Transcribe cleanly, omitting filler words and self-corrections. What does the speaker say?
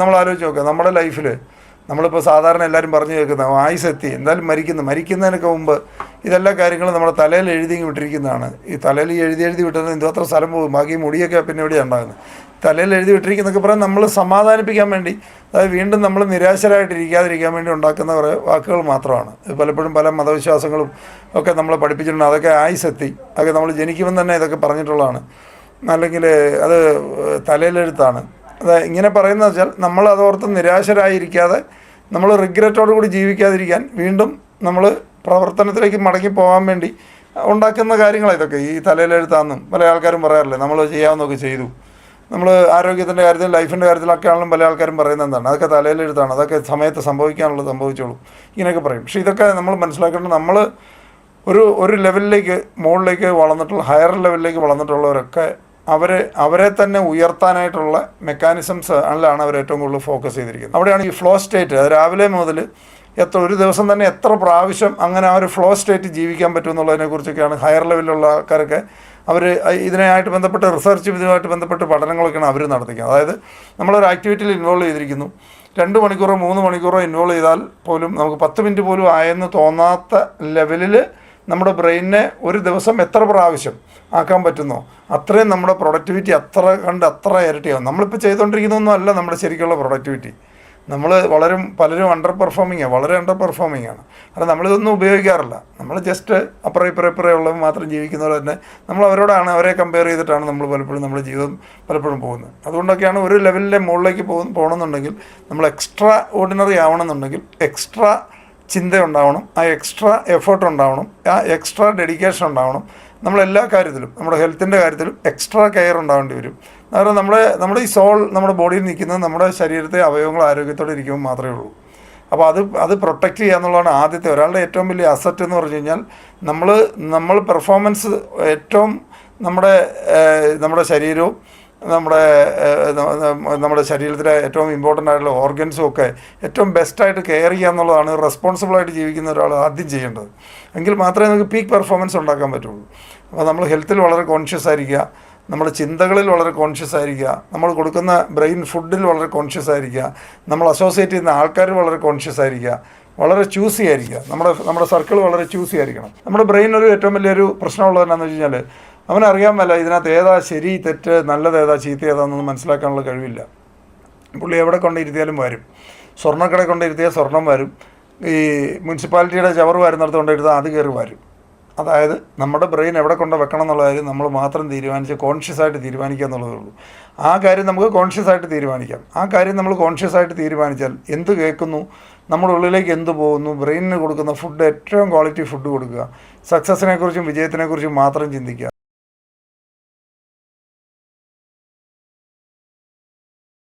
നമ്മൾ ആലോചിച്ച് നോക്കുക, നമ്മുടെ ലൈഫിൽ നമ്മളിപ്പോൾ സാധാരണ എല്ലാവരും പറഞ്ഞു കേൾക്കുന്ന ആയുസെത്തി എന്തായാലും മരിക്കുന്നതിനൊക്കെ മുമ്പ് ഇതെല്ലാ കാര്യങ്ങളും നമ്മുടെ തലയിൽ എഴുതി വിട്ടിരിക്കുന്നതാണ്. ഈ തലയിൽ എഴുതി വിട്ടത് എന്തോത്ര സ്ഥലം പോകും, ബാക്കി മുടിയൊക്കെ പിന്നെ എവിടെയാണ് ഉണ്ടാകുന്നത്. തലയിൽ എഴുതി വിട്ടിരിക്കുന്നൊക്കെ പറയാൻ നമ്മൾ സമാധാനിപ്പിക്കാൻ വേണ്ടി, അതായത് വീണ്ടും നമ്മൾ നിരാശരായിട്ടിരിക്കാതിരിക്കാൻ വേണ്ടി ഉണ്ടാക്കുന്ന കുറേ വാക്കുകൾ മാത്രമാണ്. പലപ്പോഴും പല മതവിശ്വാസങ്ങളും ഒക്കെ നമ്മളെ പഠിപ്പിച്ചിട്ടുണ്ട്. അതൊക്കെ ആയുസെത്തി, അതൊക്കെ നമ്മൾ ജനിക്കുമ്പോൾ തന്നെ ഇതൊക്കെ പറഞ്ഞിട്ടുള്ളതാണ്, അല്ലെങ്കിൽ അത് തലയിലെഴുത്താണ്. അത് ഇങ്ങനെ പറയുന്നത് വെച്ചാൽ നമ്മൾ അതോർത്ത് നിരാശരായിരിക്കാതെ, നമ്മൾ റിഗ്രറ്റോടു കൂടി ജീവിക്കാതിരിക്കാൻ, വീണ്ടും നമ്മൾ പ്രവർത്തനത്തിലേക്ക് മടങ്ങി പോകാൻ വേണ്ടി ഉണ്ടാക്കുന്ന കാര്യങ്ങളാണ് ഇതൊക്കെ. ഈ തലയിലെഴുത്താന്നും പല ആൾക്കാരും പറയാറില്ലേ, നമ്മൾ ചെയ്യാവുന്നതൊക്കെ ചെയ്തു. നമ്മൾ ആരോഗ്യത്തിൻ്റെ കാര്യത്തിൽ, ലൈഫിൻ്റെ കാര്യത്തിലൊക്കെ ആണെങ്കിലും പല ആൾക്കാരും പറയുന്നത് എന്താണ്, അതൊക്കെ തലയിലെഴുത്താണ്, അതൊക്കെ സമയത്ത് സംഭവിക്കാനുള്ളത് സംഭവിച്ചോളൂ, ഇങ്ങനെയൊക്കെ പറയും. പക്ഷേ ഇതൊക്കെ നമ്മൾ മനസ്സിലാക്കേണ്ടത്, നമ്മൾ ഒരു ലെവലിലേക്ക്, മുകളിലേക്ക് വളർന്നിട്ടുള്ള, ഹയർ ലെവലിലേക്ക് വളർന്നിട്ടുള്ളവരൊക്കെ അവരെ തന്നെ ഉയർത്താനായിട്ടുള്ള മെക്കാനിസംസ് ആണ് അവർ ഏറ്റവും കൂടുതൽ ഫോക്കസ് ചെയ്തിരിക്കുന്നത്. അവിടെയാണ് ഈ ഫ്ലോ സ്റ്റേറ്റ്. അത് രാവിലെ മുതൽ ഒരു ദിവസം തന്നെ എത്ര പ്രാവശ്യം അങ്ങനെ ആ ഒരു ഫ്ലോ സ്റ്റേറ്റ് ജീവിക്കാൻ പറ്റും എന്നുള്ളതിനെക്കുറിച്ചൊക്കെയാണ് ഹയർ ലെവലിലുള്ള ആൾക്കാരൊക്കെ ഇതിനായിട്ട് ബന്ധപ്പെട്ട് റിസർച്ച്, ഇതുമായിട്ട് ബന്ധപ്പെട്ട് പഠനങ്ങളൊക്കെയാണ് അവർ നടത്തിക്കുന്നത്. അതായത് നമ്മളൊരു ആക്ടിവിറ്റിയിൽ ഇൻവോൾവ് ചെയ്തിരിക്കുന്നു, 2 മണിക്കൂറോ 3 മണിക്കൂറോ ഇൻവോൾവ് ചെയ്താൽ പോലും നമുക്ക് 10 മിനിറ്റ് പോലും ആയെന്ന് തോന്നാത്ത ലെവലിൽ നമ്മുടെ ബ്രെയിനിനെ ഒരു ദിവസം എത്ര പ്രാവശ്യം ആക്കാൻ പറ്റുന്നോ അത്രയും നമ്മുടെ പ്രൊഡക്ടിവിറ്റി അത്ര ഇരട്ടിയാവും. നമ്മളിപ്പോൾ ചെയ്തുകൊണ്ടിരിക്കുന്നതൊന്നും അല്ല നമ്മുടെ ശരിക്കുള്ള പ്രൊഡക്ടിവിറ്റി. നമ്മൾ പലരും അണ്ടർ പെർഫോമിങ് ആണ്. കാരണം നമ്മളിതൊന്നും ഉപയോഗിക്കാറില്ല. നമ്മൾ ജസ്റ്റ് അപ്പുറം ഇപ്പുറം ഉള്ളത് മാത്രം ജീവിക്കുന്നവർ തന്നെ നമ്മൾ അവരെ കമ്പയർ ചെയ്തിട്ടാണ് നമ്മൾ പലപ്പോഴും നമ്മുടെ ജീവിതം പോകുന്നത്. അതുകൊണ്ടൊക്കെയാണ് ഒരു ലെവലിൻ്റെ മുകളിലേക്ക് പോകണമെന്നുണ്ടെങ്കിൽ, നമ്മൾ എക്സ്ട്രാ ഓർഡിനറി ആവണമെന്നുണ്ടെങ്കിൽ എക്സ്ട്രാ ചിന്ത ഉണ്ടാവണം, ആ എക്സ്ട്രാ എഫേർട്ട് ഉണ്ടാവണം, ആ എക്സ്ട്രാ ഡെഡിക്കേഷൻ ഉണ്ടാവണം. നമ്മളെല്ലാ കാര്യത്തിലും, നമ്മുടെ ഹെൽത്തിൻ്റെ കാര്യത്തിലും എക്സ്ട്രാ കെയർ ഉണ്ടാവേണ്ടി വരും. കാരണം നമ്മുടെ ഈ സോൾ നമ്മുടെ ബോഡിയിൽ നിൽക്കുന്നത് നമ്മുടെ ശരീരത്തെ അവയവങ്ങൾ ആരോഗ്യത്തോടെ ഇരിക്കുമ്പോൾ മാത്രമേ ഉള്ളൂ. അപ്പോൾ അത് പ്രൊട്ടക്റ്റ് ചെയ്യുക എന്നുള്ളതാണ് ആദ്യത്തെ, ഒരാളുടെ ഏറ്റവും വലിയ അസറ്റ് എന്ന് പറഞ്ഞു കഴിഞ്ഞാൽ. നമ്മൾ പെർഫോമൻസ് ഏറ്റവും നമ്മുടെ ശരീരവും നമ്മുടെ ശരീരത്തിലെ ഏറ്റവും ഇമ്പോർട്ടൻ്റ് ആയിട്ടുള്ള ഓർഗൻസും ഒക്കെ ഏറ്റവും ബെസ്റ്റായിട്ട് കെയർ ചെയ്യുക എന്നുള്ളതാണ് റെസ്പോൺസിബിളായിട്ട് ജീവിക്കുന്ന ഒരാൾ ആദ്യം ചെയ്യേണ്ടത്. എങ്കിൽ മാത്രമേ നമുക്ക് പീക്ക് പെർഫോമൻസ് ഉണ്ടാക്കാൻ പറ്റുള്ളൂ. അപ്പോൾ നമ്മൾ ഹെൽത്തിൽ വളരെ കോൺഷ്യസ് ആയിരിക്കുക, നമ്മുടെ ചിന്തകളിൽ വളരെ കോൺഷ്യസ് ആയിരിക്കുക, നമ്മൾ കൊടുക്കുന്ന ബ്രെയിൻ ഫുഡിൽ വളരെ കോൺഷ്യസ് ആയിരിക്കുക, നമ്മൾ അസോസിയേറ്റ് ചെയ്യുന്ന ആൾക്കാർ വളരെ കോൺഷ്യസ് ആയിരിക്കുക, വളരെ ചൂസി ആയിരിക്കുക. നമ്മുടെ സർക്കിൾ വളരെ ചൂസി ആയിരിക്കണം. നമ്മുടെ ബ്രെയിനൊരു ഏറ്റവും വലിയൊരു പ്രശ്നമുള്ളത് എന്താണെന്ന് വെച്ച് കഴിഞ്ഞാൽ, അവനറിയാൻ മേല ഇതിനകത്ത് ഏതാ ശരി തെറ്റ്, നല്ലത് ഏതാ ചീത്ത ഏതാണെന്നൊന്നും മനസ്സിലാക്കാനുള്ള കഴിവില്ല. പുള്ളി എവിടെ കൊണ്ടിരുത്തിയാലും വരും. സ്വർണ്ണക്കടയിൽ കൊണ്ടിരുത്തിയാൽ സ്വർണം വരും, ഈ മുനിസിപ്പാലിറ്റിയുടെ ചവറ് വരുന്നിടത്ത് കൊണ്ടിരുത്താൽ അത് കയറി വരും. അതായത് നമ്മുടെ ബ്രെയിൻ എവിടെ കൊണ്ട് വെക്കണം എന്നുള്ള കാര്യം നമ്മൾ മാത്രം കോൺഷ്യസ് ആയിട്ട് തീരുമാനിക്കുക എന്നുള്ളതേ ഉള്ളൂ. ആ കാര്യം നമുക്ക് കോൺഷ്യസ് ആയിട്ട് തീരുമാനിക്കാം. ആ കാര്യം നമ്മൾ കോൺഷ്യസ് ആയിട്ട് തീരുമാനിച്ചാൽ എന്ത് കേൾക്കുന്നു, നമ്മുടെ ഉള്ളിലേക്ക് എന്ത് പോകുന്നു, ബ്രെയിനിന് കൊടുക്കുന്ന ഫുഡ് ഏറ്റവും ക്വാളിറ്റി ഫുഡ് കൊടുക്കുക, സക്സസ്സിനെക്കുറിച്ചും വിജയത്തിനെക്കുറിച്ചും മാത്രം ചിന്തിക്കുക.